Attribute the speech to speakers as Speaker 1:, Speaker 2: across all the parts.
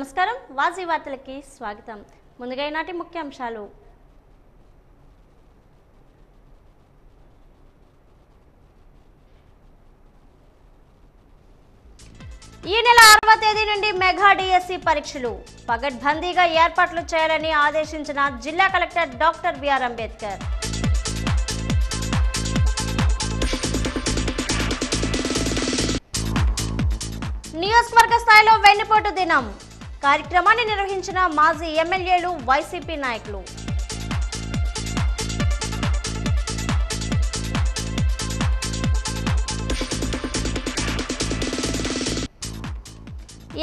Speaker 1: నమస్కారం వాజీ వార్తలకి స్వాగతం ముందుగా ఈనాటి ముఖ్యాంశాలు ఈ నెల 6వ తేదీ నుండి మెగా డిఎస్సి పరీక్షలు పగడ్బందీగా ఏర్పాట్లు చేయాలని ఆదేశించిన జిల్లా కలెక్టర్ డాక్టర్ బిఆర్ అంబేద్కర్ నియోజకవర్గ స్థాయిలో వెన్నుపోటు దినం కార్యక్రమాన్ని నిర్వహించిన మాజీ ఎమ్మెల్యేలు వైసీపీ నాయకులు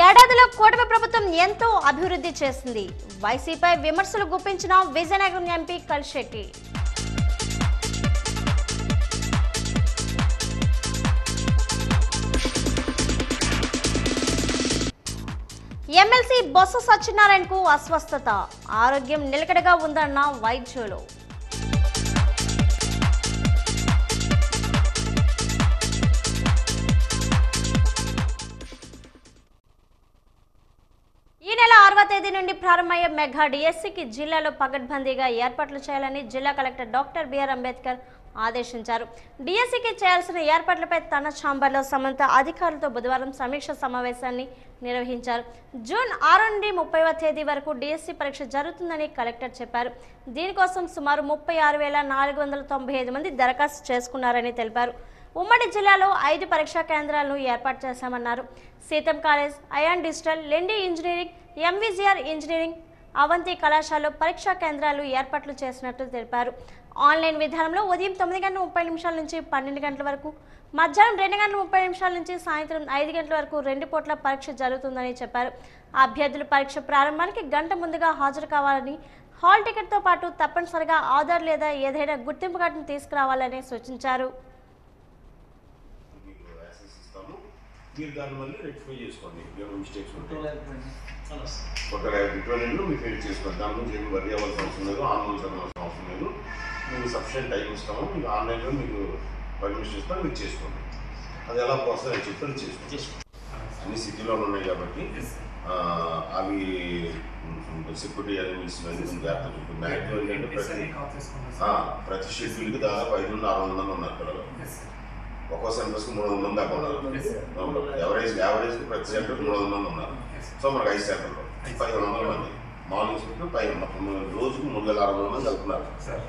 Speaker 1: ఏడాదిలో కూటమి ప్రభుత్వం ఎంతో అభివృద్ధి చేసింది వైసీపీపై విమర్శలు గుప్పించిన విజయనగరం ఎంపీ కల్శెట్టి ఎమ్మెల్సీ బొత్స సత్యనారాయణకు అస్వస్థత ఆరోగ్యం నిలకడగా ఉందన్న వైద్యులు ఈ నెల 6వ తేదీ నుండి ప్రారంభమయ్యే మెగా డిఎస్సికి జిల్లాలో పగడ్బందీగా ఏర్పాట్లు చేయాలని జిల్లా కలెక్టర్ డాక్టర్ బిఆర్ అంబేద్కర్ ఆదేశించారు. డిఎస్సికి చేయాల్సిన ఏర్పాట్లపై తన ఛాంబర్లో సంబంధిత అధికారులతో బుధవారం సమీక్ష సమావేశాన్ని నిర్వహించారు. జూన్ 6 నుండి 30వ తేదీ వరకు డిఎస్సి పరీక్ష జరుగుతుందని కలెక్టర్ చెప్పారు. దీనికోసం సుమారు 36,495 మంది దరఖాస్తు చేసుకున్నారని తెలిపారు. ఉమ్మడి జిల్లాలో 5 పరీక్షా కేంద్రాలను ఏర్పాటు చేశామన్నారు. సీతం కాలేజ్, అయాన్ డిజిటల్, లెండి ఇంజనీరింగ్, ఎంవిజిఆర్ ఇంజనీరింగ్, అవంతి కళాశాలలో పరీక్షా కేంద్రాలు ఏర్పాట్లు చేసినట్లు తెలిపారు. ఆన్లైన్ విధానంలో ఉదయం 9:30 నుంచి 12 గంటల వరకు, మధ్యాహ్నం 2:30 నుంచి సాయంత్రం 5 గంటల వరకు 2 పూట్ల పరీక్ష జరుగుతుందని చెప్పారు. అభ్యర్థులు పరీక్ష ప్రారంభానికి గంట ముందుగా హాజరు కావాలని, హాల్ టికెట్తో పాటు తప్పనిసరిగా ఆధార్ లేదా ఏదైనా గుర్తింపు కార్డును తీసుకురావాలని సూచించారు.
Speaker 2: మీరు దాన్ని మళ్ళీ రెక్టిఫై చేసుకోండి. ఏమైనా మిస్టేక్స్ ఉంటాయి మీకు ఎడిట్ చేసుకోండి. దాని గురించి ఏమి వరి అవ్వాల్సిన అవసరం లేదు, ఆన్లైన్ చదవాల్సిన అవసరం లేదు. మీకు సఫిషియెంట్ టైం ఇస్తాము, మీకు ఆన్లైన్లో మీకు పర్మిషన్ ఇస్తాము, మీరు చేసుకోండి. అది ఎలా ప్రాసెస్ అని చెప్తే చేసుకోండి. అన్ని సిటీలో ఉన్నాయి కాబట్టి అవి సెక్యూరిటీ అరేంజ్మెంట్స్ జాగ్రత్త చూపుతుంది. మ్యాక్సిమం ఏంటంటే ప్రతి షెడ్యూల్కి దాదాపు 500-600 మంది ఉన్నారు పిల్లలు. ఒక్కో సెంటర్స్కి 300 మంది దాకా ఉన్నారు. యావరేజ్ ప్రతి సెంటర్కి 300 మంది ఉన్నారు. సో మనకు 5 సెంటర్లో 500 మంది మార్నింగ్ షిఫ్ట్ రోజుకు 3,600 మంది వెళ్తున్నారు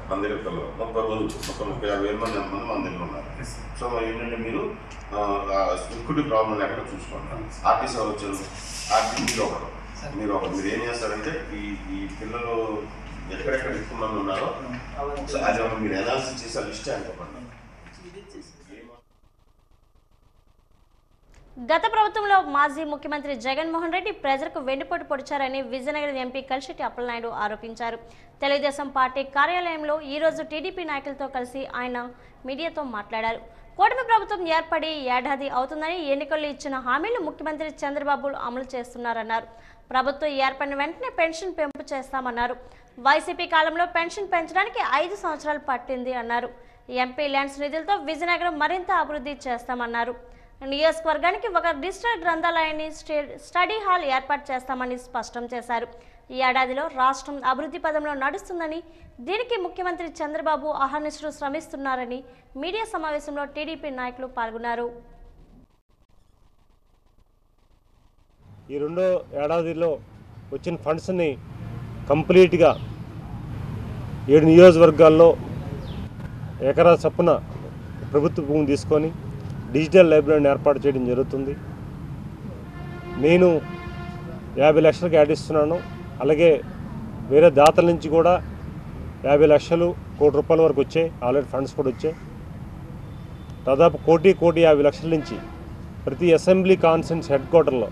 Speaker 2: మన దగ్గర పిల్లలు. 30 రోజులు 35,000 మంది ఎంతమంది మన దగ్గర ఉన్నారు. సో మరి ఏంటంటే మీరు సెక్యూరిటీ ప్రాబ్లం లేకుండా చూసుకోండి. ఆర్టీసీ వాళ్ళు వచ్చారు, ఆర్టీసీ మీరు ఏం చేస్తారంటే ఈ పిల్లలు ఎక్కడెక్కడ ఎక్కువ మంది ఉన్నారో అది మీరు అనాలిసిస్ చేసి లిస్ట్ అనుకోండి.
Speaker 1: గత ప్రభుత్వంలో మాజీ ముఖ్యమంత్రి జగన్మోహన్ రెడ్డి ప్రజలకు వెన్నుపోటు పొడిచారని విజయనగరం ఎంపీ కల్శెట్టి అప్పలనాయుడు ఆరోపించారు. తెలుగుదేశం పార్టీ కార్యాలయంలో ఈరోజు టీడీపీ నాయకులతో కలిసి ఆయన మీడియాతో మాట్లాడారు. కూటమి ప్రభుత్వం ఏర్పడి ఏడాది అవుతుందని ఎన్నికల్లో ఇచ్చిన హామీలు ముఖ్యమంత్రి చంద్రబాబు అమలు చేస్తున్నారన్నారు. ప్రభుత్వం ఏర్పడిన వెంటనే పెన్షన్ పెంపు చేస్తామన్నారు. వైసీపీ కాలంలో పెన్షన్ పెంచడానికి 5 సంవత్సరాలు పట్టింది అన్నారు. ఎంపీ ల్యాండ్స్ నిధులతో విజయనగరం మరింత అభివృద్ధి చేస్తామన్నారు. నియోజకవర్గానికి ఒక డిజిటల్ గ్రంథాలయాన్ని, స్టడీ హాల్ ఏర్పాటు చేస్తామని స్పష్టం చేశారు. ఈ ఏడాదిలో రాష్ట్రం అభివృద్ధి పదంలో నడుస్తుందని, దీనికి ముఖ్యమంత్రి చంద్రబాబు అహర్నిశలు శ్రమిస్తున్నారని మీడియా సమావేశంలో టీడీపీ నాయకులు పాల్గొన్నారు.
Speaker 3: ఈ 2వ ఏడాదిలో వచ్చిన ఫండ్స్ని కంప్లీట్గా 7 నియోజకవర్గాల్లో ఎకరా చొప్పున ప్రభుత్వ భూమిని తీసుకొని డిజిటల్ లైబ్రరీని ఏర్పాటు చేయడం జరుగుతుంది. నేను 50 లక్షలకు యాడిస్తున్నాను. అలాగే వేరే దాతల నుంచి కూడా 50 లక్షలు, ₹1 కోటి వరకు వచ్చాయి. ఆల్రెడీ ఫండ్స్ కూడా వచ్చాయి. దాదాపు 1,50 లక్షల నుంచి ప్రతి అసెంబ్లీ కాన్ఫరెన్స్ హెడ్ క్వార్టర్లో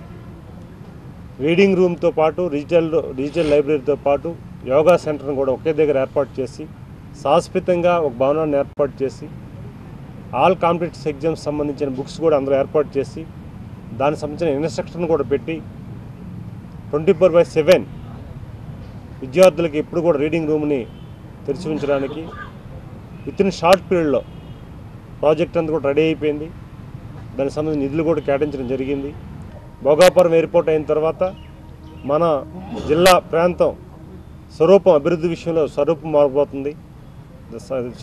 Speaker 3: రీడింగ్ రూమ్తో పాటు డిజిటల్ లైబ్రరీతో పాటు యోగా సెంటర్ను కూడా ఒకే దగ్గర ఏర్పాటు చేసి, శాశ్వతంగా ఒక భవనాన్ని ఏర్పాటు చేసి, ఆల్ కాంపిటేటివ్ ఎగ్జామ్స్ సంబంధించిన బుక్స్ కూడా అందులో ఏర్పాటు చేసి, దానికి సంబంధించిన ఇన్స్ట్రక్షన్ కూడా పెట్టి 24/7 విద్యార్థులకి ఎప్పుడు కూడా రీడింగ్ రూమ్ని తెరిచి ఉంచడానికి వితిన్ షార్ట్ పీరియడ్లో ప్రాజెక్ట్ అంతా కూడా రెడీ అయిపోయింది. దానికి సంబంధించిన నిధులు కూడా కేటాయించడం జరిగింది. భోగాపురం ఎయిర్పోర్ట్ అయిన తర్వాత మన జిల్లా ప్రాంతం స్వరూపం అభివృద్ధి విషయంలో స్వరూపం మారిపోతుంది.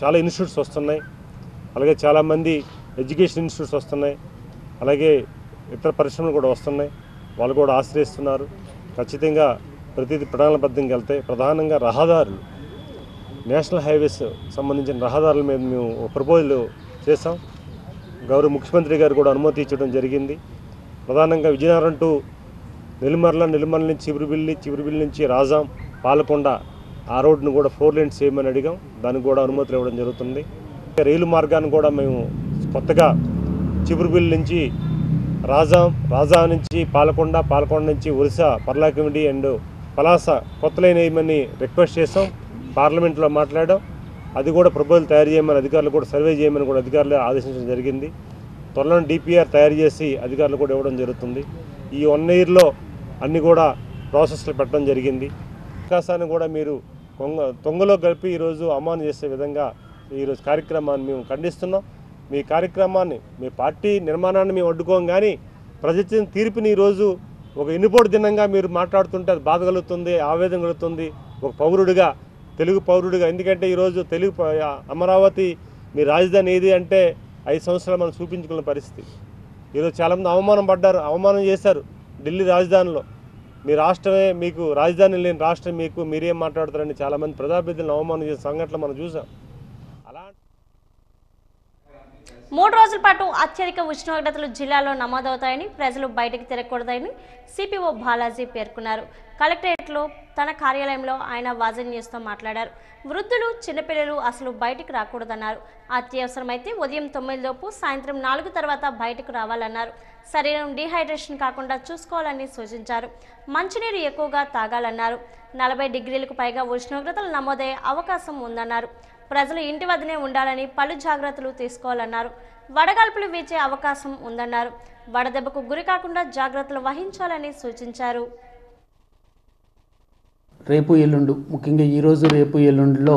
Speaker 3: చాలా ఇన్స్టిట్యూట్స్ వస్తున్నాయి, అలాగే చాలామంది ఎడ్యుకేషన్ ఇన్స్టిట్యూట్స్ వస్తున్నాయి, అలాగే ఇతర పరిశ్రమలు కూడా వస్తున్నాయి. వాళ్ళు కూడా ఆశ్రయిస్తున్నారు. ఖచ్చితంగా ప్రతిదీ ప్రణాళికబద్ధంగా వెళ్తాయి. ప్రధానంగా రహదారులు, నేషనల్ హైవేస్ సంబంధించిన రహదారుల మీద మేము ప్రపోజల్ చేసాం. గౌరవ ముఖ్యమంత్రి గారు కూడా అనుమతి ఇచ్చడం జరిగింది. ప్రధానంగా విజయనగరం టు నెల్లిమర్ల నుంచి చిబురుబిల్లి నుంచి రాజాం, పాలకొండ ఆ రోడ్డును కూడా 4 lanes చేయమని అడిగాం. దానికి కూడా అనుమతులు ఇవ్వడం జరుగుతుంది. రైలు మార్గాన్ని కూడా మేము కొత్తగా చిబురుబిల్లి నుంచి రాజాం నుంచి పాలకొండ నుంచి ఒరిస్సా పర్లాకిమిడి అండ్ పలాస కొత్త లైన్ వేయమని రిక్వెస్ట్ చేసాం. పార్లమెంట్లో మాట్లాడాం. అది కూడా ప్రపోజల్ తయారు చేయమని అధికారులు కూడా సర్వే చేయమని కూడా అధికారులు ఆదేశించడం జరిగింది. త్వరలో DPR తయారు చేసి అధికారులు కూడా ఇవ్వడం జరుగుతుంది. ఈ 1 yearలో అన్నీ కూడా ప్రాసెస్లో పెట్టడం జరిగింది. అవకాశాన్ని కూడా మీరు తొంగలో కలిపి ఈరోజు అమలు చేసే విధంగా ఈరోజు కార్యక్రమాన్ని మేము ఖండిస్తున్నాం. మీ కార్యక్రమాన్ని, మీ పార్టీ నిర్మాణాన్ని మేము అడ్డుకోం, కానీ ప్రజల తీర్పుని ఈరోజు ఒక ఎన్నిపోటు దినంగా మీరు మాట్లాడుతుంటే అది బాధ కలుగుతుంది, ఆవేదన కలుగుతుంది. ఒక పౌరుడిగా, తెలుగు పౌరుడిగా, ఎందుకంటే ఈరోజు అమరావతి మీ రాజధాని ఏది అంటే 5 సంవత్సరాలు మనం చూపించుకున్న పరిస్థితి. ఈరోజు చాలామంది అవమానం చేశారు ఢిల్లీ రాజధానిలో. మీ రాష్ట్రమే మీకు రాజధాని లేని రాష్ట్రం మీకు, మీరేం మాట్లాడతారని చాలామంది ప్రజాప్రతినిధులను అవమానం చేసే సంఘటనలు మనం చూసాం. అలా
Speaker 1: 3 రోజుల పాటు అత్యధిక ఉష్ణోగ్రతలు జిల్లాలో నమోదవుతాయని, ప్రజలు బయటకు తిరగకూడదని సిపిఓ బాలాజీ పేర్కొన్నారు. కలెక్టరేట్లో తన కార్యాలయంలో ఆయన వాజన్ న్యూస్తో మాట్లాడారు. వృద్ధులు, చిన్నపిల్లలు అసలు బయటకు రాకూడదన్నారు. అత్యవసరమైతే ఉదయం 9 లోపు, సాయంత్రం 4 తర్వాత బయటకు రావాలన్నారు. శరీరం డీహైడ్రేషన్ కాకుండా చూసుకోవాలని సూచించారు. మంచినీరు ఎక్కువగా తాగాలన్నారు. 40 డిగ్రీలకు పైగా ఉష్ణోగ్రతలు నమోదయ్యే అవకాశం ఉందన్నారు. ప్రజలు ఇంటి వద్దనే ఉండాలని, పలు జాగ్రత్తలు తీసుకోవాలన్నారు. వడగాల్పులు వీచే అవకాశం ఉందన్నారు. వడదెబ్బకు గురి కాకుండా జాగ్రత్తలు వహించాలని సూచించారు.
Speaker 4: రేపు ఎల్లుండు, ముఖ్యంగా ఈరోజు రేపు ఎల్లుండిలో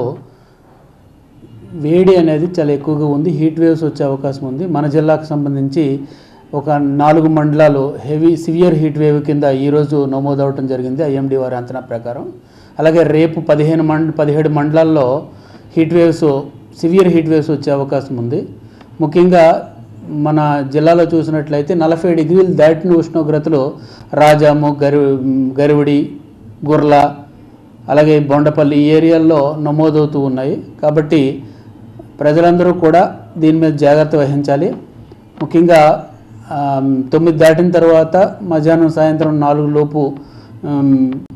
Speaker 4: వేడి అనేది చాలా ఎక్కువగా ఉంది. హీట్ వేవ్స్ వచ్చే అవకాశం ఉంది. మన జిల్లాకు సంబంధించి ఒక 4 మండలాలు సివియర్ హీట్ వేవ్ కింద ఈరోజు నమోదవటం జరిగింది IMD వారి అంచనా ప్రకారం. అలాగే రేపు 17 మండలాల్లో సివియర్ హీట్ వేవ్స్ వచ్చే అవకాశం ఉంది. ముఖ్యంగా మన జిల్లాలో చూసినట్లయితే 40 డిగ్రీలు దాటిన ఉష్ణోగ్రతలు రాజాము, గరివిడి, గుర్ల, అలాగే బొండపల్లి ఈ ఏరియాల్లో నమోదవుతూ ఉన్నాయి. కాబట్టి ప్రజలందరూ కూడా దీని మీద జాగ్రత్త వహించాలి. ముఖ్యంగా 9 దాటిన తర్వాత మధ్యాహ్నం, సాయంత్రం 4 లోపు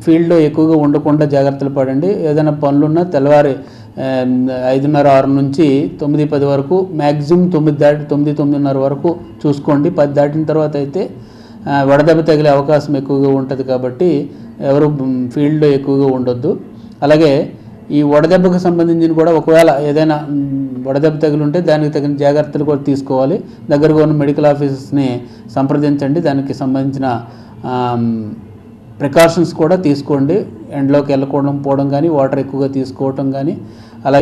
Speaker 4: ఫీల్డ్లో ఎక్కువగా ఉండకుండా జాగ్రత్తలు పడండి. ఏదైనా పనులున్నా తెల్లవారి 5:30, 6 నుంచి 9, 10 వరకు, మ్యాక్సిమం 9:30 వరకు చూసుకోండి. 10 దాటిన తర్వాత అయితే వడదెబ్బ తగిలే అవకాశం ఎక్కువగా ఉంటుంది. కాబట్టి ఎవరు ఫీల్డ్లో ఎక్కువగా ఉండొద్దు. అలాగే ఈ వడదెబ్బకు సంబంధించిన కూడా ఒకవేళ ఏదైనా వడదెబ్బ తగిలింటే దానికి తగిన జాగ్రత్తలు కూడా తీసుకోవాలి. దగ్గరగా ఉన్న మెడికల్ ఆఫీసర్స్ని సంప్రదించండి. దానికి సంబంధించిన ప్రికాషన్స్ కూడా తీసుకోండి. ఎండలోకి పోవడం కానీ, వాటర్ ఎక్కువగా తీసుకోవటం కానీ,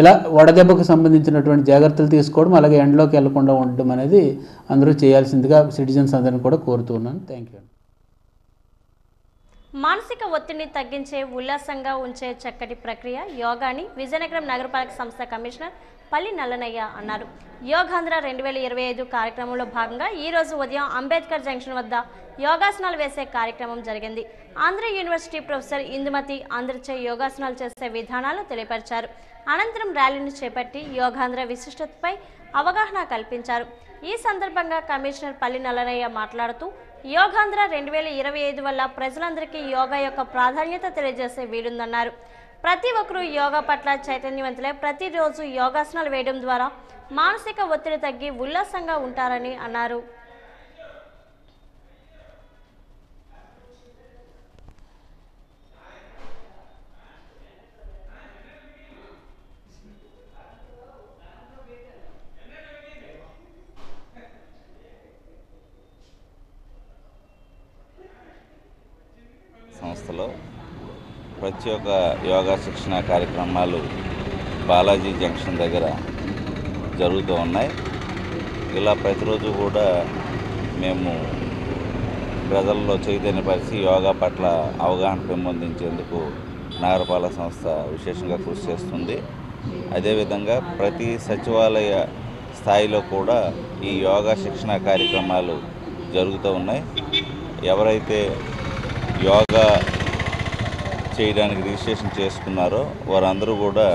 Speaker 4: ఇలా వడదెబ్బకు సంబంధించినటువంటి జాగ్రత్తలు తీసుకోవడం, అలాగే ఎండలోకి వెళ్లకుండా ఉండడం అనేది అందరూ చేయాల్సిందిగా సిటిజన్స్ అందరిని కూడా కోరుతున్నాను. Thank you.
Speaker 1: మానసిక ఒత్తిడిని తగ్గించే, ఉల్లాసంగా ఉంచే చక్కటి ప్రక్రియ యోగాని విజయనగరం నగరపాలక సంస్థ కమిషనర్ పల్లి నల్లనయ్య అన్నారు. యోగాంధ్ర 2025 కార్యక్రమంలో భాగంగా ఈరోజు ఉదయం అంబేద్కర్ జంక్షన్ వద్ద యోగాసనాలు వేసే కార్యక్రమం జరిగింది. ఆంధ్ర యూనివర్సిటీ ప్రొఫెసర్ ఇందుమతి అందరిచే యోగాసనాలు చేసే విధానాలు తెలియపరిచారు. అనంతరం ర్యాలీని చేపట్టి యోగాంధ్ర విశిష్టతపై అవగాహన కల్పించారు. ఈ సందర్భంగా కమిషనర్ పల్లి నల్లనయ్య మాట్లాడుతూ యోగాంధ్ర 2025 వల్ల ప్రజలందరికీ యోగా యొక్క ప్రాధాన్యత తెలియజేసే వీలుందన్నారు. ప్రతి ఒక్కరూ యోగా పట్ల చైతన్యవంతులై ప్రతిరోజు యోగాసనాలు వేయడం ద్వారా మానసిక ఒత్తిడి తగ్గి ఉల్లాసంగా ఉంటారని అన్నారు.
Speaker 5: సంస్థలో ప్రత్యేక యోగా శిక్షణ కార్యక్రమాలు బాలాజీ జంక్షన్ దగ్గర జరుగుతూ ఉన్నాయి. ఇలా ప్రతిరోజు కూడా మేము ప్రజల్లో చైతన్యపరిచి యోగా పట్ల అవగాహన పెంపొందించేందుకు నగరపాలక సంస్థ విశేషంగా కృషి చేస్తుంది. అదేవిధంగా ప్రతి సచివాలయ స్థాయిలో కూడా ఈ యోగా శిక్షణ కార్యక్రమాలు జరుగుతూ ఉన్నాయి. ఎవరైతే యోగా చేయడానికి రిజిస్ట్రేషన్ చేసుకున్నారో వారందరూ కూడా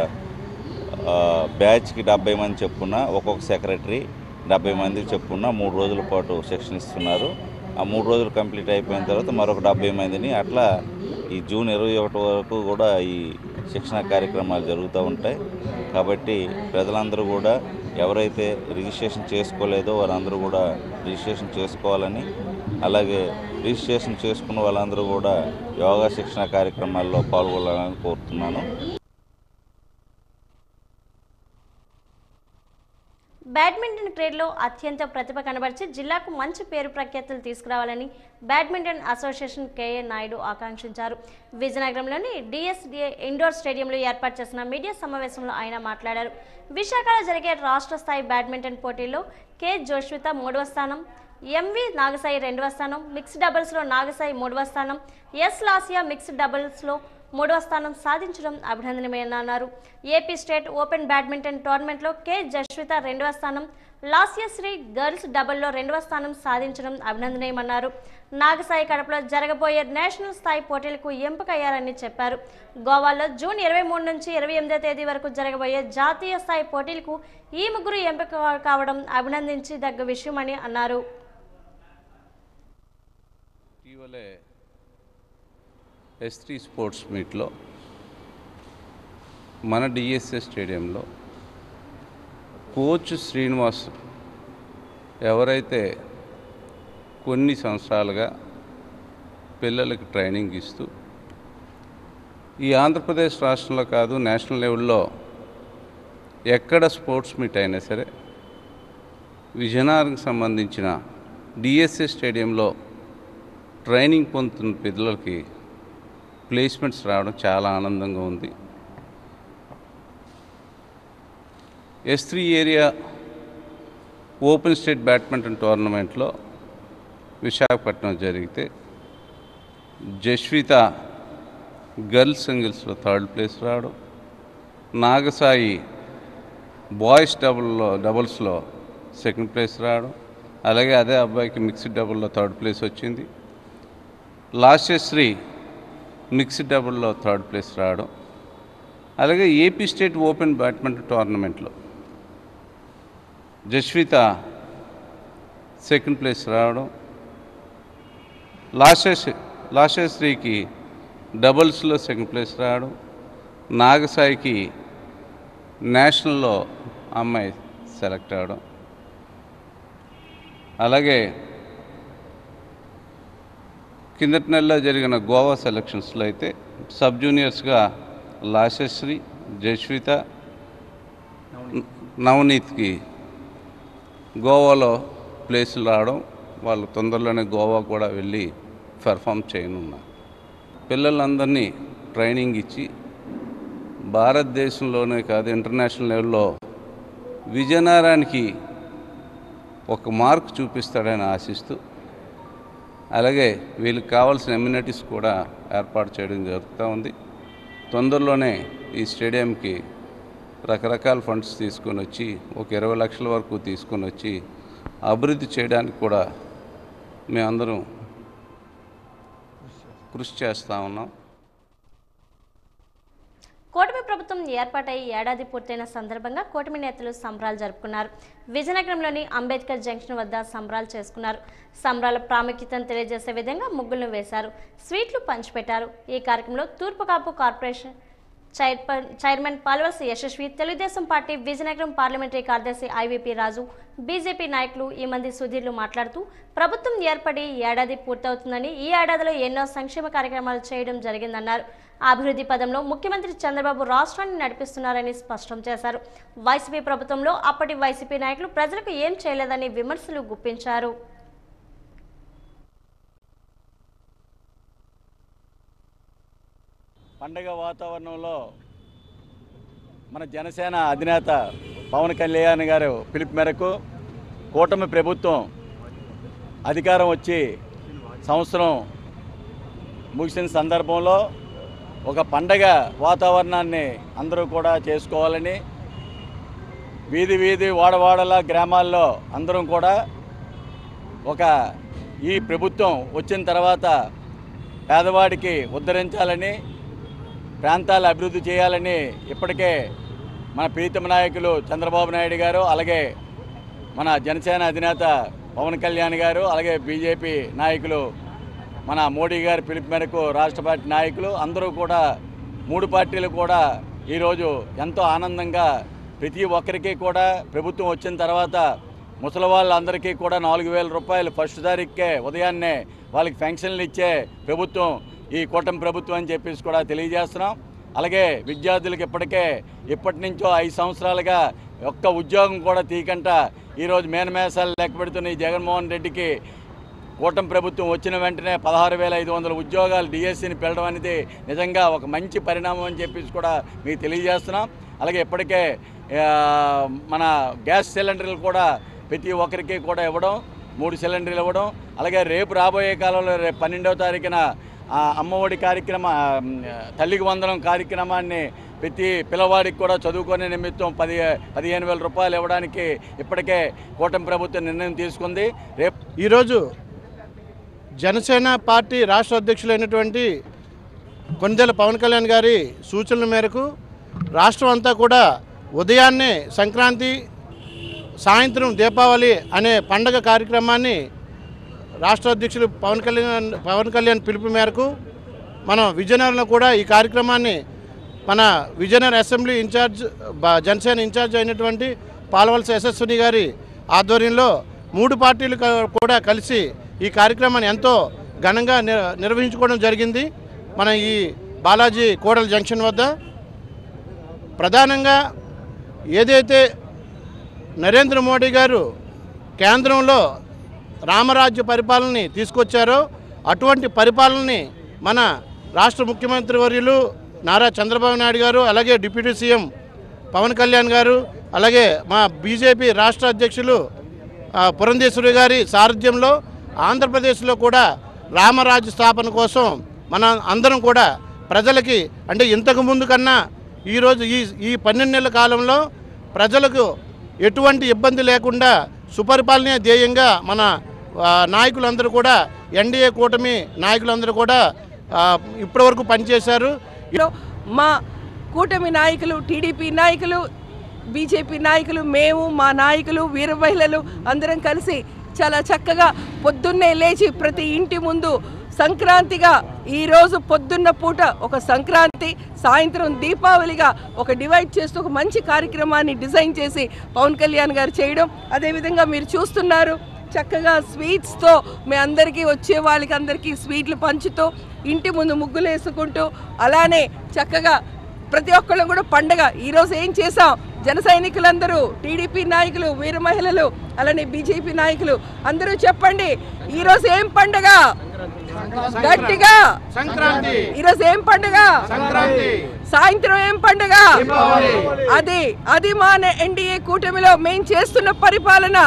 Speaker 5: బ్యాచ్కి 70 మంది చెప్పున ఒక్కొక్క సెక్రటరీ 70 మందికి చెప్పున 3 రోజుల పాటు శిక్షణ ఇస్తున్నారు. ఆ 3 రోజులు కంప్లీట్ అయిపోయిన తర్వాత మరొక 70 మందిని అట్లా ఈ జూన్ 21 వరకు కూడా ఈ శిక్షణ కార్యక్రమాలు జరుగుతూ ఉంటాయి. కాబట్టి ప్రజలందరూ కూడా ఎవరైతే రిజిస్ట్రేషన్ చేసుకోలేదో వారందరూ కూడా రిజిస్ట్రేషన్ చేసుకోవాలని, అలాగే రిజిస్ట్రేషన్ చేసుకున్న వాళ్ళందరూ కూడా యోగా శిక్షణ కార్యక్రమాల్లో పాల్గొనాలని కోరుతున్నాను.
Speaker 1: బ్యాడ్మింటన్ క్రీడలో అత్యంత ప్రతిభ కనబరిచి జిల్లాకు మంచి పేరు ప్రఖ్యాతులు తీసుకురావాలని బ్యాడ్మింటన్ అసోసియేషన్ కేఏ నాయుడు ఆకాంక్షించారు. విజయనగరంలోని డిఎస్డిఏ ఇండోర్ స్టేడియంలో ఏర్పాటు చేసిన మీడియా సమావేశంలో ఆయన మాట్లాడారు. విశాఖలో జరిగే రాష్ట్ర స్థాయి బ్యాడ్మింటన్ పోటీల్లో కె జోష్విత 3వ స్థానం, ఎంవి నాగసాయి 2వ స్థానం, మిక్స్డ్ డబుల్స్లో నాగసాయి 3వ స్థానం, ఎస్ లాసియా మిక్స్డ్ డబుల్స్లో 3వ స్థానం సాధించడం అభినందనీయమన్నారు. ఏపీ స్టేట్ ఓపెన్ బ్యాడ్మింటన్ టోర్నమెంట్లో కె జస్విత 2వ స్థానం, లాస్యశ్రీ గర్ల్స్ డబుల్లో 2వ స్థానం సాధించడం అభినందనీయమన్నారు. నాగసాయి కడపలో జరగబోయే నేషనల్ స్థాయి పోటీలకు ఎంపికయ్యారని చెప్పారు. గోవాలో జూన్ 23 నుంచి 28వ తేదీ వరకు జరగబోయే జాతీయ స్థాయి పోటీలకు ఈ ముగ్గురు ఎంపిక కావడం అభినందించదగ్గ విషయమని అన్నారు.
Speaker 6: S3 స్పోర్ట్స్ మీట్లో మన డిఎస్ఎస్ స్టేడియంలో కోచ్ శ్రీనివాస్ ఎవరైతే కొన్ని సంవత్సరాలుగా పిల్లలకి ట్రైనింగ్ ఇస్తూ ఈ ఆంధ్రప్రదేశ్ రాష్ట్రంలో కాదు నేషనల్ లెవెల్లో ఎక్కడ స్పోర్ట్స్ మీట్ అయినా సరే విజయనగరంకి సంబంధించిన డిఎస్ఎస్ స్టేడియంలో ట్రైనింగ్ పొందుతున్న పిల్లలకి ప్లేస్మెంట్స్ రావడం చాలా ఆనందంగా ఉంది. S3 area open state badminton టోర్నమెంట్లో విశాఖపట్నం జరిగితే జస్విత గర్ల్స్ సింగిల్స్లో 3rd ప్లేస్ రావడం, నాగసాయి బాయ్స్ డబుల్స్లో 2nd ప్లేస్ రావడం, అలాగే అదే అబ్బాయికి మిక్స్డ్ డబుల్లో 3rd ప్లేస్ వచ్చింది. లాస్యశ్రీ మిక్స్డ్ డబుల్లో 3rd ప్లేస్ రావడం, అలాగే ఏపీ స్టేట్ ఓపెన్ బ్యాడ్మింటన్ టోర్నమెంట్లో జస్విత 2nd ప్లేస్ రావడం, లాస్యశ్రీకి డబుల్స్లో 2nd ప్లేస్ రావడం, నాగసాయికి నేషనల్లో అమ్మాయి సెలెక్ట్ అవ్వడం, అలాగే కిందటి నెలలో జరిగిన గోవా సెలక్షన్స్లో అయితే సబ్ జూనియర్స్గా లాస్యశ్రీ, జస్విత, నవనీత్కి గోవాలో ప్లేసులు రావడం, వాళ్ళు తొందరలోనే గోవా కూడా వెళ్ళి పెర్ఫామ్ చేయనున్నారు. పిల్లలందరినీ ట్రైనింగ్ ఇచ్చి భారతదేశంలోనే కాదు ఇంటర్నేషనల్ లెవెల్లో విజయనగరానికి ఒక మార్క్ చూపిస్తాడని ఆశిస్తూ, అలాగే వీళ్ళకి కావాల్సిన ఎమ్యూనిటీస్ కూడా ఏర్పాటు చేయడం జరుగుతూ ఉంది. తొందరలోనే ఈ స్టేడియంకి రకరకాల ఫండ్స్ తీసుకొని వచ్చి ఒక 20 లక్షల వరకు తీసుకొని వచ్చి అభివృద్ధి చేయడానికి కూడా మేమందరం కృషి చేస్తూ ఉన్నాం.
Speaker 1: కూటమి ప్రభుత్వం ఏర్పాటై ఏడాది పూర్తయిన సందర్భంగా కూటమి నేతలు సంబరాలు జరుపుకున్నారు. విజయనగరంలోని అంబేద్కర్ జంక్షన్ వద్ద సంబరాలు చేసుకున్నారు. సంబరాల ప్రాముఖ్యతను తెలియజేసే విధంగా ముగ్గులను వేశారు, స్వీట్లు పంచిపెట్టారు. ఈ కార్యక్రమంలో Turpukapu corporation chairman Palvalasi Yashasvi, Telugudesam party Vizianagaram parliamentary కార్యదర్శి ఐవీపీ రాజు, బీజేపీ నాయకులు ఈమంది సుధీర్లు మాట్లాడుతూ ప్రభుత్వం ఏర్పడి ఏడాది పూర్తవుతుందని, ఈ ఏడాదిలో ఎన్నో సంక్షేమ కార్యక్రమాలు చేయడం జరిగిందన్నారు. అభివృద్ధి పదంలో ముఖ్యమంత్రి చంద్రబాబు రాష్ట్రాన్ని నడిపిస్తున్నారని స్పష్టం చేశారు. వైసీపీ ప్రభుత్వంలో అప్పటి వైసీపీ నాయకులు ప్రజలకు ఏం చేయలేదని విమర్శలు గుప్పించారు.
Speaker 7: పండగ వాతావరణంలో మన జనసేన అధినేత పవన్ కళ్యాణ్ గారు పిలుపు మేరకు కూటమి ప్రభుత్వం అధికారం వచ్చి సంవత్సరం ముగిసిన సందర్భంలో ఒక పండగ వాతావరణాన్ని అందరూ కూడా చేసుకోవాలని వీధి వీధి వాడవాడల గ్రామాల్లో అందరం కూడా ఈ ప్రభుత్వం వచ్చిన తర్వాత పేదవాడికి ఉద్ధరించాలని, ప్రాంతాల అభివృద్ధి చేయాలని ఇప్పటికే మన ప్రీతమ నాయకులు చంద్రబాబు నాయుడు గారు, అలాగే మన జనసేన అధినేత పవన్ కళ్యాణ్ గారు, అలాగే బీజేపీ నాయకులు మన మోడీ గారి పిలుపు మేరకు రాష్ట్ర పార్టీ నాయకులు అందరూ కూడా 3 పార్టీలు కూడా ఈరోజు ఎంతో ఆనందంగా ప్రతి ఒక్కరికి కూడా ప్రభుత్వం వచ్చిన తర్వాత ముసలి వాళ్ళందరికీ కూడా 4,000 రూపాయలు ఫస్ట్ తారీఖుకే ఉదయాన్నే వాళ్ళకి పెన్షన్లు ఇచ్చే ప్రభుత్వం ఈ కూటమి ప్రభుత్వం అని చెప్పేసి కూడా తెలియజేస్తున్నాం. అలాగే విద్యార్థులకు ఇప్పటి నుంచో 5 సంవత్సరాలుగా ఒక్క ఉద్యోగం కూడా తీయకుండా ఈరోజు మేనమేసాలు లెక్క పెడుతున్న ఈ జగన్మోహన్ రెడ్డికి కూటమి ప్రభుత్వం వచ్చిన వెంటనే 16,500 ఉద్యోగాలు డిఎస్సిని పెరగడం అనేది నిజంగా ఒక మంచి పరిణామం అని చెప్పేసి కూడా మీకు తెలియజేస్తున్నాం. అలాగే ఇప్పటికే మన గ్యాస్ సిలిండర్లు కూడా ప్రతి ఒక్కరికి కూడా ఇవ్వడం, 3 సిలిండర్లు ఇవ్వడం, అలాగే రేపు రాబోయే కాలంలో రేపు 12వ తారీఖున అమ్మఒడి తల్లికి వందనం కార్యక్రమాన్ని ప్రతి పిల్లవాడికి కూడా చదువుకునే నిమిత్తం 15,000 రూపాయలు ఇవ్వడానికి ఇప్పటికే కూటమి ప్రభుత్వం నిర్ణయం తీసుకుంది.
Speaker 8: ఈరోజు జనసేన పార్టీ రాష్ట్ర అధ్యక్షులైనటువంటి కొణిదెల పవన్ కళ్యాణ్ గారి సూచనల మేరకు రాష్ట్రం అంతా కూడా ఉదయాన్నే సంక్రాంతి, సాయంత్రం దీపావళి అనే పండగ కార్యక్రమాన్ని రాష్ట్ర అధ్యక్షులు పవన్ కళ్యాణ్ పిలుపు మేరకు మనం విజయనగరంలో కూడా ఈ కార్యక్రమాన్ని మన Vizianagaram assembly incharge Janasena incharge అయినటువంటి పాలవలస యశస్విని గారి ఆధ్వర్యంలో 3 పార్టీలు కూడా కలిసి ఈ కార్యక్రమాన్ని ఎంతో ఘనంగా నిర్వహించుకోవడం జరిగింది. మన ఈ బాలాజీ కోడల జంక్షన్ వద్ద ప్రధానంగా ఏదైతే నరేంద్ర మోడీ గారు కేంద్రంలో రామరాజ్య పరిపాలనని తీసుకొచ్చారో అటువంటి పరిపాలనని మన రాష్ట్ర ముఖ్యమంత్రి వర్యులు నారా చంద్రబాబు నాయుడు గారు, అలాగే డిప్యూటీ సీఎం పవన్ కళ్యాణ్ గారు, అలాగే మా బీజేపీ రాష్ట్ర అధ్యక్షులు పురంధేశ్వరి గారి సారథ్యంలో ఆంధ్రప్రదేశ్లో కూడా రామరాజ్య స్థాపన కోసం మన అందరం కూడా ప్రజలకి అంటే ఇంతకు ముందు కన్నా ఈరోజు ఈ 12 నెలల కాలంలో ప్రజలకు ఎటువంటి ఇబ్బంది లేకుండా సుపరిపాలనే ధ్యేయంగా మన నాయకులందరూ కూడా ఎన్డీఏ కూటమి నాయకులందరూ కూడా ఇప్పటివరకు పనిచేశారు.
Speaker 9: మా కూటమి నాయకులు, టీడీపీ నాయకులు, బీజేపీ నాయకులు, మేము మా నాయకులు, వీర మహిళలు అందరం కలిసి చాలా చక్కగా పొద్దున్నే లేచి ప్రతి ఇంటి ముందు సంక్రాంతిగా ఈరోజు పొద్దున్న పూట ఒక సంక్రాంతి, సాయంత్రం దీపావళిగా ఒక డివైడ్ చేస్తూ ఒక మంచి కార్యక్రమాన్ని డిజైన్ చేసి పవన్ కళ్యాణ్ గారు చేయడం. అదేవిధంగా మీరు చూస్తున్నారు చక్కగా స్వీట్స్తో మీ అందరికీ వచ్చే వాళ్ళకి అందరికీ స్వీట్లు పంచుతూ ఇంటి ముందు ముగ్గులు వేసుకుంటూ అలానే చక్కగా ప్రతి ఒక్కళ్ళు కూడా పండగ. ఈరోజు ఏం చేసాం, జన సైనికులందరూ, టీడీపీ నాయకులు, వీర మహిళలు, అలానే బీజేపీ నాయకులు అందరూ చెప్పండి ఈరోజు ఏం పండగ? గట్టిగా సంక్రాంతి. ఈరోజు ఏం పండగ? సంక్రాంతి. సాయంత్రం ఏం పండగ? అది మా ఎన్డీఏ కూటమిలో మేం చేస్తున్న పరిపాలన.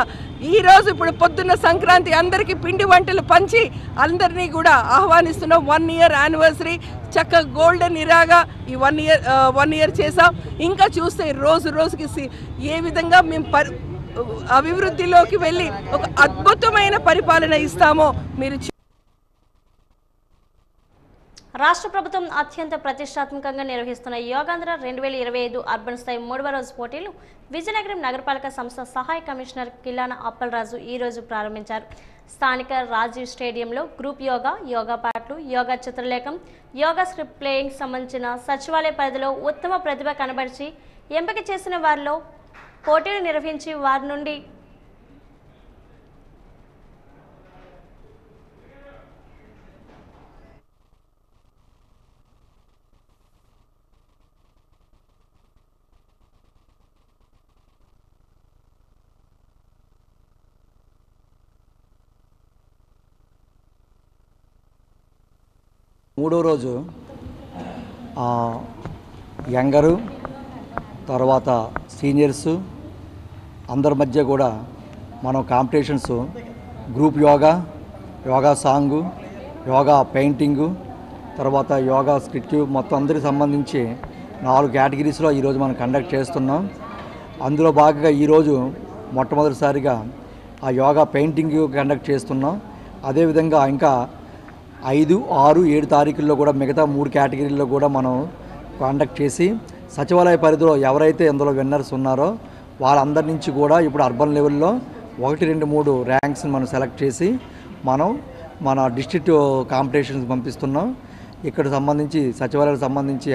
Speaker 9: ఈ రోజు ఇప్పుడు పొద్దున్న సంక్రాంతి అందరికీ పిండి వంటలు పంచి అందరినీ కూడా ఆహ్వానిస్తున్నాం. 1 ఇయర్ యానివర్సరీ చక్కగా గోల్డెన్ ఇరాగా ఈ 1 ఇయర్ చేసాం. ఇంకా చూస్తే రోజు రోజుకి ఏ విధంగా మేము అభివృద్ధిలోకి వెళ్ళి ఒక అద్భుతమైన పరిపాలన ఇస్తామో మీరు.
Speaker 1: రాష్ట్ర ప్రభుత్వం అత్యంత ప్రతిష్టాత్మకంగా నిర్వహిస్తున్న యోగాంధ్ర 2025 అర్బన్ స్థాయి 3వ రోజు పోటీలు విజయనగరం నగరపాలక సంస్థ సహాయ కమిషనర్ కిల్లాన అప్పలరాజు ఈరోజు ప్రారంభించారు. స్థానిక రాజీవ్ స్టేడియంలో గ్రూప్ యోగా పాటలు, యోగా చిత్రలేఖం, యోగా స్క్రిప్ట్ ప్లేయింగ్ సంబంధించిన సచివాలయ పరిధిలో ఉత్తమ ప్రతిభ కనబరిచి ఎంపిక చేసిన వారిలో పోటీలు నిర్వహించి వారి నుండి
Speaker 10: మూడో రోజు యంగరు, తర్వాత సీనియర్సు అందరి మధ్య కూడా మనం competitions, group yoga song, yoga painting, తర్వాత యోగా స్కిట్ మొత్తం అందరికి సంబంధించి 4 కేటగిరీస్లో ఈరోజు మనం కండక్ట్ చేస్తున్నాం. అందులో భాగంగా ఈరోజు మొట్టమొదటిసారిగా ఆ యోగా పెయింటింగ్ కండక్ట్ చేస్తున్నాం. అదేవిధంగా ఇంకా 5, 6, 7 తారీఖుల్లో కూడా మిగతా 3 కేటగిరీల్లో కూడా మనం కండక్ట్ చేసి సచివాలయ పరిధిలో ఎవరైతే ఇందులో విన్నర్స్ ఉన్నారో వాళ్ళందరి నుంచి కూడా ఇప్పుడు అర్బన్ లెవెల్లో 1, 2, 3 ర్యాంక్స్ని మనం సెలెక్ట్ చేసి మనం మన డిస్ట్రిక్ట్ కాంపిటీషన్స్ పంపిస్తున్నాం. ఇక్కడ సంబంధించి సచివాలయాలకు సంబంధించి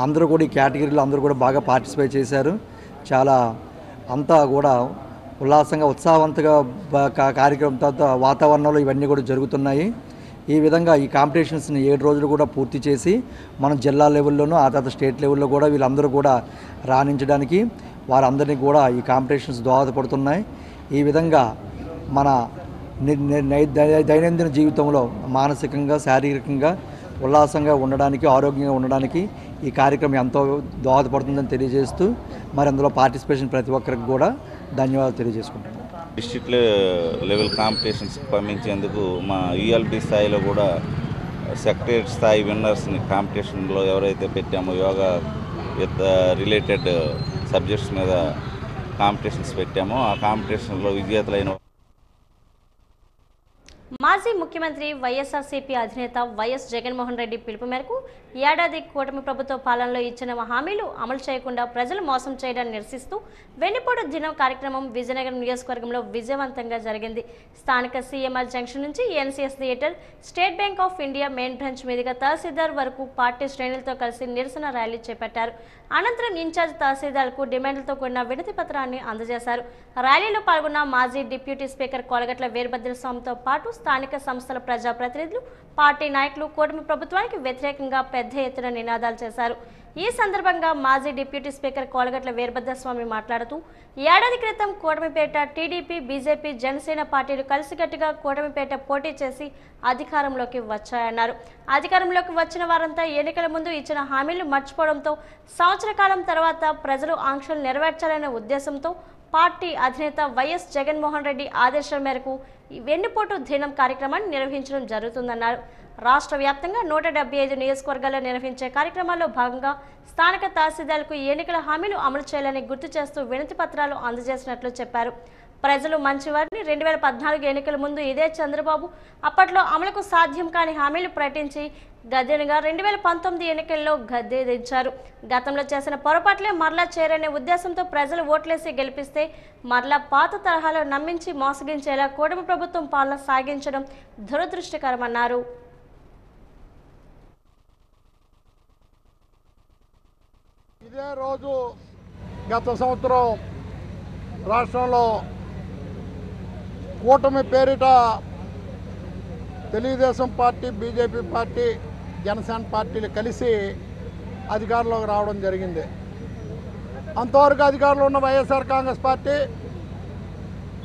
Speaker 10: అందరూ కూడా ఈ కేటగిరీలో అందరూ కూడా బాగా పార్టిసిపేట్ చేశారు. చాలా అంతా కూడా ఉల్లాసంగా ఉత్సాహవంతంగా కార్యక్రమంతో వాతావరణంలో ఇవన్నీ కూడా జరుగుతున్నాయి. ఈ విధంగా ఈ కాంపిటీషన్స్ని 7 రోజులు కూడా పూర్తి చేసి మనం జిల్లా లెవెల్లోనూ ఆ తర్వాత స్టేట్ లెవెల్లో కూడా వీళ్ళందరూ కూడా రాణించడానికి వారందరినీ కూడా ఈ కాంపిటీషన్స్ దోహదపడుతున్నాయి. ఈ విధంగా మన దైనందిన జీవితంలో మానసికంగా శారీరకంగా ఉల్లాసంగా ఉండడానికి ఆరోగ్యంగా ఉండడానికి ఈ కార్యక్రమం ఎంతో దోహదపడుతుందని తెలియజేస్తూ మరి అందులో పార్టిసిపేషన్ ప్రతి ఒక్కరికి కూడా ధన్యవాదాలు తెలియజేసుకుంటున్నాను.
Speaker 5: డిస్ట్రిక్ట్ లెవెల్ కాంపిటీషన్స్కి పంపించేందుకు మా యూఎల్బి స్థాయిలో కూడా సెక్రటరియట్ స్థాయి విన్నర్స్ని కాంపిటీషన్లో ఎవరైతే పెట్టామో యోగా విత్ రిలేటెడ్ సబ్జెక్ట్స్ మీద కాంపిటీషన్స్ పెట్టామో ఆ కాంపిటీషన్లో విజేతలైన
Speaker 1: మాజీ ముఖ్యమంత్రి వైఎస్ఆర్సీపీ అధినేత వైఎస్ జగన్మోహన్ రెడ్డి పిలుపు మేరకు ఏడాది కూటమి ప్రభుత్వ పాలనలో ఇచ్చిన హామీలు అమలు చేయకుండా ప్రజలు మోసం చేయడాన్ని నిరసిస్తూ వెన్నుపోటు దినం కార్యక్రమం విజయనగరం నియోజకవర్గంలో విజయవంతంగా జరిగింది. స్థానిక సీఎంఆర్ జంక్షన్ నుంచి NCS theatre, state bank of India main branch మీదుగా తహసీల్దార్ వరకు పార్టీ శ్రేణులతో కలిసి నిరసన ర్యాలీ చేపట్టారు. అనంతరం ఇన్ఛార్జ్ తహసీల్దార్కు డిమాండ్లతో కూడిన వినతి పత్రాన్ని అందజేశారు. ర్యాలీలో పాల్గొన్న మాజీ డిప్యూటీ స్పీకర్ కోలగట్ల వీరభద్రస్వామితో పాటు స్థానిక సంస్థల ప్రజాప్రతినిధులు, పార్టీ నాయకులు కూటమి ప్రభుత్వానికి వ్యతిరేకంగా పెద్ద ఎత్తున నినాదాలు చేశారు. ఈ సందర్భంగా మాజీ డిప్యూటీ స్పీకర్ కోలగట్ల వీరభద్రస్వామి మాట్లాడుతూ ఏడాది క్రితం కూటమిపేట టీడీపీ, బీజేపీ, జనసేన పార్టీలు కలిసికట్టుగా కూటమిపేట పోటీ చేసి అధికారంలోకి వచ్చాయన్నారు. అధికారంలోకి వచ్చిన వారంతా ఎన్నికల ముందు ఇచ్చిన హామీలు మర్చిపోవడంతో సంవత్సర కాలం తర్వాత ప్రజలు ఆంక్షలు నెరవేర్చాలనే ఉద్దేశంతో పార్టీ అధినేత వైఎస్ జగన్మోహన్ రెడ్డి ఆదేశాల మేరకు వెన్నుపోటు దినం కార్యక్రమాన్ని నిర్వహించడం జరుగుతుందన్నారు. రాష్ట్ర వ్యాప్తంగా 175 నియోజకవర్గాల్లో నిర్వహించే కార్యక్రమాల్లో భాగంగా స్థానిక తహసీల్దార్లకు ఎన్నికల హామీలు అమలు చేయాలని గుర్తు చేస్తూ వినతి పత్రాలు అందజేసినట్లు చెప్పారు. ప్రజలు మంచివారిని 2014 ఎన్నికల ముందు ఇదే చంద్రబాబు అప్పట్లో అమలుకు సాధ్యం కాని హామీలు ప్రకటించి గద్దెనుగా 2019 ఎన్నికల్లో గద్దెదించారు. గతంలో చేసిన పొరపాట్లే మరలా చేరనే ఉద్దేశంతో ప్రజలు ఓట్లేసి గెలిపిస్తే మరలా పాత తరహాలో నమ్మించి మోసగించేలా కూటమి ప్రభుత్వం పాలన సాగించడం దురదృష్టకరమన్నారు.
Speaker 8: ఇదే రోజు గత సంవత్సరం రాష్ట్రంలో కూటమి పేరిట Telugu Desam party, BJP party, Janasena పార్టీలు కలిసి అధికారంలోకి రావడం జరిగింది. అంతవరకు అధికారంలో ఉన్న వైఎస్ఆర్ కాంగ్రెస్ పార్టీ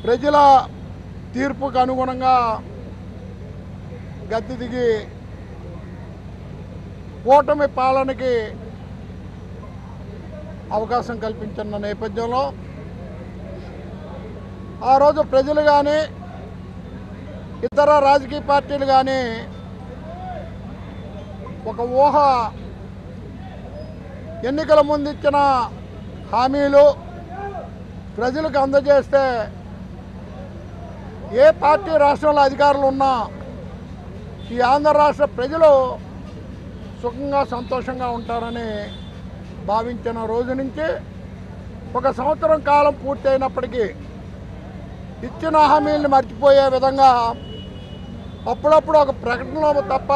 Speaker 8: ప్రజల తీర్పుకు అనుగుణంగా గద్దె దిగి కూటమి పాలనకి అవకాశం కల్పించిన నేపథ్యంలో ఆ రోజు ప్రజలు కానీ ఇతర రాజకీయ పార్టీలు కానీ ఒక ఊహ ఎన్నికల ముందు ఇచ్చిన హామీలు ప్రజలకు అందజేస్తే ఏ పార్టీ రాష్ట్రంలో అధికారులు ఉన్నా ఈ ఆంధ్ర రాష్ట్ర ప్రజలు సుఖంగా సంతోషంగా ఉంటారని భావించిన రోజు నుంచి 1 సంవత్సరం కాలం పూర్తయినప్పటికీ ఇచ్చిన హామీలను మర్చిపోయే విధంగా అప్పుడప్పుడు ఒక ప్రకటనలో తప్ప